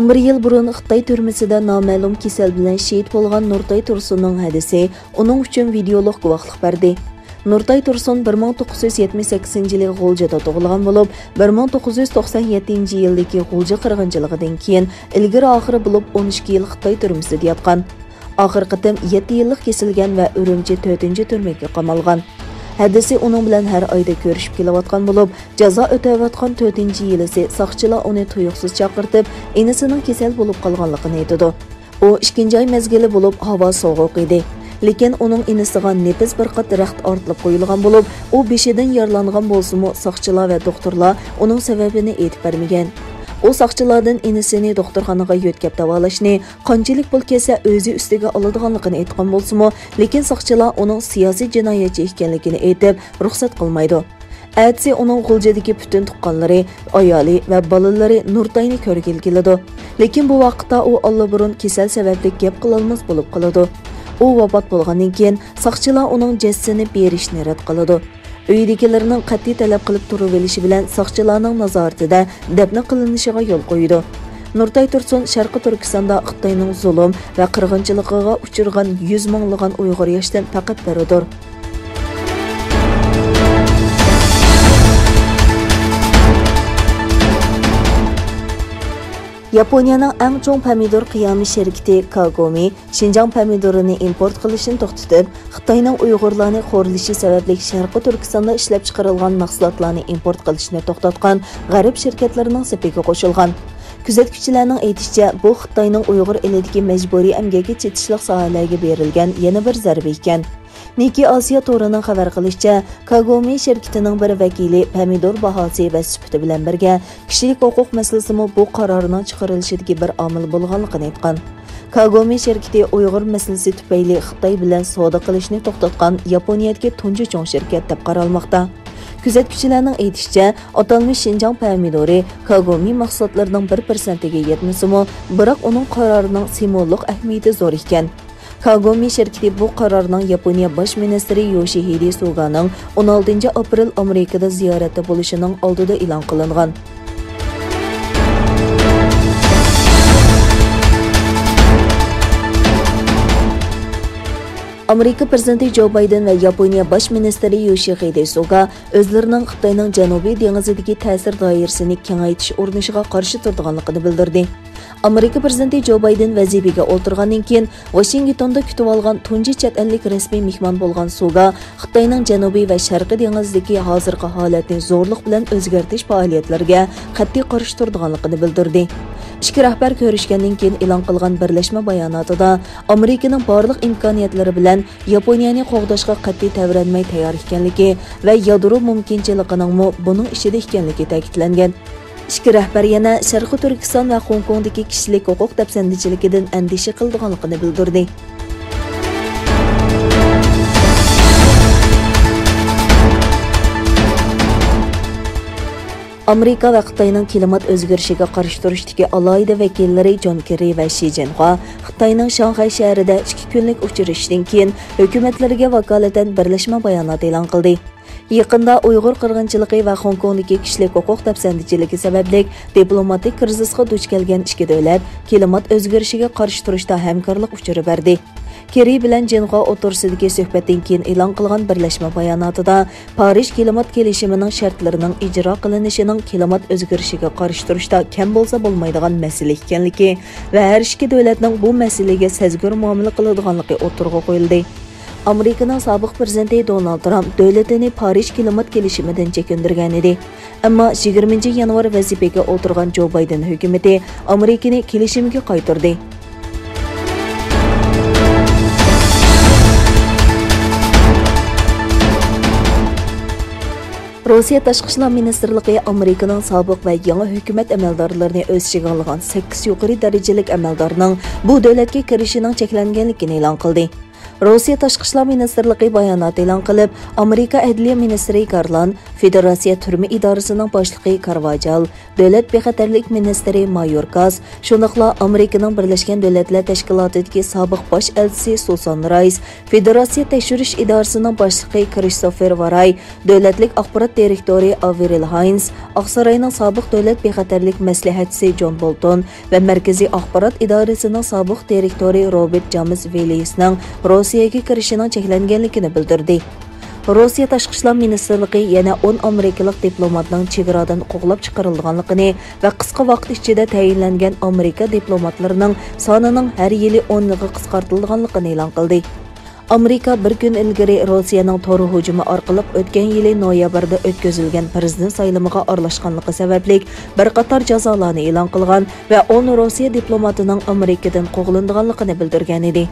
11 yıl burun Xitay türməsində naməlum kesel bilan şehit bolğan Nurtay Tursun'un hadisi onun üçün videoluq guvahlıq berdi. Nurtay Tursun 1978 yılı G'uljada tug'ilgan bo'lib, 1997 yildagi G'ulja qirg'inchiligidan keyin ilgari-oxiri bo'lib 12 yil Xitoy turmasida yotgan. Oxirgi qitim 7 yillik kesilgan va Urumchi 4-turmaga qamalgan. Hadisi onun bilan har oyda ko'rishib kelayotgan bo'lib, jazo o'tayotgan 4-yilisi soqchilar uni tuyuqsiz chaqirtib, enisining kasal bo'lib qolganligini aytdi. U 2-oy mezgili bo'lib, havo sovuq edi. Lekin uning inisiga nefis bir qat raxt ortilib qo'yilgan bo'lib, u beshidan yaralangan bo'lsa-mu, soqchilar va doktorlar uning sababini aytib bermagan. O saqchilardan inisini doktorxonaga yo'tkab davolashni, qanchalik pul kelsa o'zi ustiga oladiganligini aytgan bo'lsa-mu, lekin saqchilar uning siyosiy jinoyatchi ekanligini aytib, ruxsat qilmaydi. Atsi uning G'uljadagi butun tuqqanlari, ayoli va bolalari Nurtayni ko'rgil keladi. Lekin bu vaqtda u allaburun kasal sababli gap qilolmas bo'lib qoladi. U vafot bo'lgandan keyin saqchilar uning jassini berishni rad qiladi. Uydagilarning qat'iy talab qilib turib olishi bilan saqchilarning nazoratida dafn qilinishiga yo'l qo'ydi. Nurtay Tursun Sharqi Turkistonda Xitoyning zulm va qirg'inchiligiga uchirgan 100 minglagan Uyg'ur yoshdan faqat biridir. Yaponiyaning eng chong pomidor qiyami şirkati Kagome Xinjiang pomidorini import qilishni to'xtatib, Xitoyning Uyg'urlarni xo'rlishi sababli Sharqi Turkistonda ishlab chiqarilgan mahsulotlarni import qilishni to'xtatgan g'arb shirkatlarining safiga qo'shilgan. Kuzatuvchilarning aytishicha, bu Xitoyning Uyg'ur elidagi majburiy emgakka chetishliq sohalarga berilgan yana bir zarba ekan. Niki Asiya to'rining xabar qilishicha, Kagome shirkatining bir vakili pomidor bahosi va sifati bilan birga kishilik huquq masalasimi bu qarorning chiqarilishidagi bir omil bo'lganligini aytgan. Kagome shirkati Uyg'ur masalasi tufayli Xitoy bilan savdo qilishni to'xtatgan Yaponiyadagi tunji cho'ng shirkat deb qaralmoqda. Kuzatuvchilarning aytishicha, atalmish Xinjiang pomidori Kagome mahsulotlarining 1%ga yetmasa-mu, biroq uning qarorining simvollik ahamiyati zo'r ekan. Kagome shirkati bu qarorning Yaponiya bosh ministri Yoshihide Suganing 16 aprel Amerikada ziyoratda bo'lishining oldida e'lon qilingan. Amerika prezidenti Joe Biden va Yaponiya bosh ministri Yoshihide Suga o'zlarining Xitoyning Janubiy dengizidagi ta'sir doirasini kengaytirish urinishiga qarshi turganligini bildirdi. Amerika prezidenti Joe Biden vazifaga o'tirgandan keyin Washingtonda kutib olgan tunji chet ellik rasmiy mehmon bo'lgan Suga Xitoyning Janubiy va Sharqiy dengizidagi hozirgi holatni zo'rlik bilan o'zgartirish faoliyatlariga qat'iy qarshi turganligini bildirdi. Ikki rahbar ko'rishgandan keyin e'lon qilgan birlashma bayonotida Amerikaning barliq imkoniyatlari bilan Yaponiyani qo'g'dashga qat'iy tavranmay tayyor ekanligi va yadro mumkinchiligining buning ichida ekanligi ta'kidlangan. İki rahbar yana Sharqi Turkiston va Hong Kongdagi kishilik huquq dafsandichiligidan andisha qilganligini bildirdi. Amerika va Xitoyning klimat o'zgarishiga qarshi turushdagi alohida vakillari John Kerry va Xi Jinping Xitoyning Shanxay shahrida 2 kunlik uchrashishdan keyin hukumatlarga vakolatan birlashma bayonot e'lon qildi. Yaqinda Uyg'ur qirg'inchiligi va Hong Kongdagi kishilik huquq dafsandichiligi sababli diplomatik krizisga duch kelgan ikki davlat klimat o'zgarishiga qarshi turishda hamkorlik uchiri berdi. Kerry bilan Jinping o'rtasidagi suhbatdan keyin e'lon qilgan birlashma bayonotida Parij klimat kelishimining shartlarining ijro qilinishining klimat o'zgarishiga qarshi turishda kam bo'lsa bo'lmaydigan masala ekanligi va har ikki davlatning bu masalaga sezgir muomala qiladiganligi o'tirg'a qo'yildi. Amerikaning sobiq prezidenti Donald Trump davlatini Parij klimat kelishimidan chekindirgan edi. Ammo 20 yanvar vazifaga o'tirgan Joe Biden hukumati Amerikani kelishimga qaytardi. Rossiya Tashqi ishlar ministrligi Amerikaning sobiq va yangi hukumat amaldorlarini o'z ichiga olgan 8 yuqori darajalik amaldorning bu davlatga kirishining cheklanganligini e'lon qildi. Rossiya Tashqi ishlar ministrligi bayonot e'lon qilib, Amerika Adliya ministri Garland, Federatsiya turma idorasining boshlig'i Karvajal, Davlat bexatarlik ministri Mayorkas, shuningdek Amerikaning Birlashgan Davlatlar Tashkilotidagi sobiq bosh elchisi Susan Rice, Federatsiya tekshirish idorasining boshlig'i Christopher Varay, davlatlik axborot direktori Avril Hines, Oqsaroyning sobiq davlat bexatarlik maslahatchisi John Bolton va Markaziy axborot idorasining sobiq direktori Robert James Williamsning Rossiyaga kirishining cheklanganligini bildirdi. Rossiya Tashqi ishlar ministrligi yana 10 amerikalik diplomatning chegaradan qo'g'lab chiqarilganligini va qisqa vaqt ichida tayinlangan Amerika diplomatlarining sonining har yili 10 ga qisqartirilganligini e'lon qildi. Amerika bir kun ilgari Rossiyaning to'g'ri hujumi orqali o'tgan yili noyabrda o'tkazilgan prezident saylamiga aralashganligi sababli bir qator jazolarni e'lon qilgan va 10 Rossiya diplomatining Amerikadan qo'g'langanligini bildirgan edi.